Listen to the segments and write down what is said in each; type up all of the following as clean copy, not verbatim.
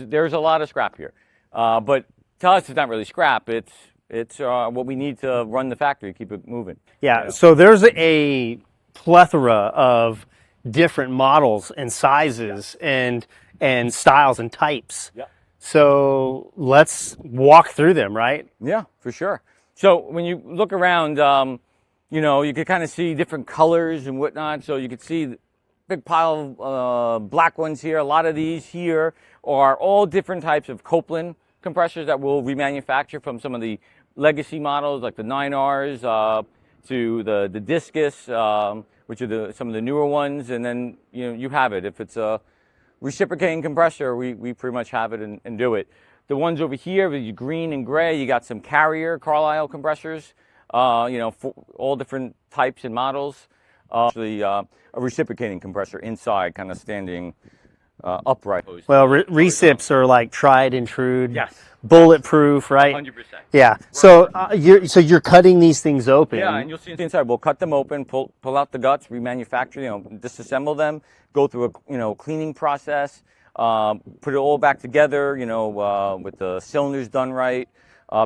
There's a lot of scrap here, but to us, it's not really scrap. It's what we need to run the factory, keep it moving. Yeah. So there's a plethora of different models and sizes and styles and types. Yeah. So let's walk through them, right? Yeah, for sure. So when you look around, you know, you can kind of see different colors and whatnot. So you can see the big pile of black ones here. A lot of these here are all different types of Copeland compressors that we'll remanufacture from some of the legacy models like the 9Rs to the Discus, which are some of the newer ones. And then, you know, you have it. If it's a reciprocating compressor, we pretty much have it and do it. The ones over here with green and gray, you got some Carrier Carlyle compressors, you know, for all different types and models. Actually, a reciprocating compressor inside, kind of standing upright. Well, recips are like tried and true. Yes. Bulletproof, right? 100%. Yeah. So you're cutting these things open. Yeah, and you'll see inside. We'll cut them open, pull out the guts, remanufacture, you know, disassemble them, go through a cleaning process, put it all back together, you know, with the cylinders done right,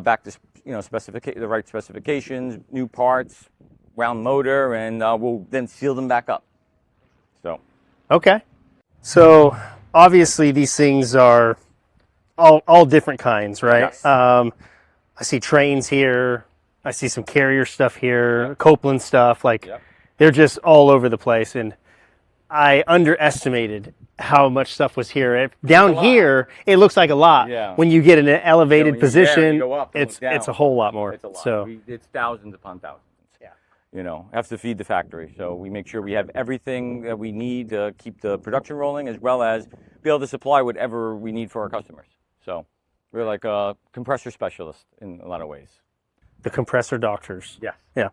back to the right specifications, new parts, round motor, and we'll then seal them back up. So. Okay. So obviously these things are all different kinds, right? Yes. I see Tranes here. I see some Carrier stuff here, yep. Copeland stuff. Like, yep. They're just all over the place. And I underestimated how much stuff was here. Down here, it looks like a lot. Yeah. When you get in an elevated position, you go up, it's a whole lot more. It's a lot. So it's thousands upon thousands. Yeah. You know, have to feed the factory. So we make sure we have everything that we need to keep the production rolling, as well as be able to supply whatever we need for our customers. So we're like a compressor specialist in a lot of ways. The compressor doctors. Yes. Yeah.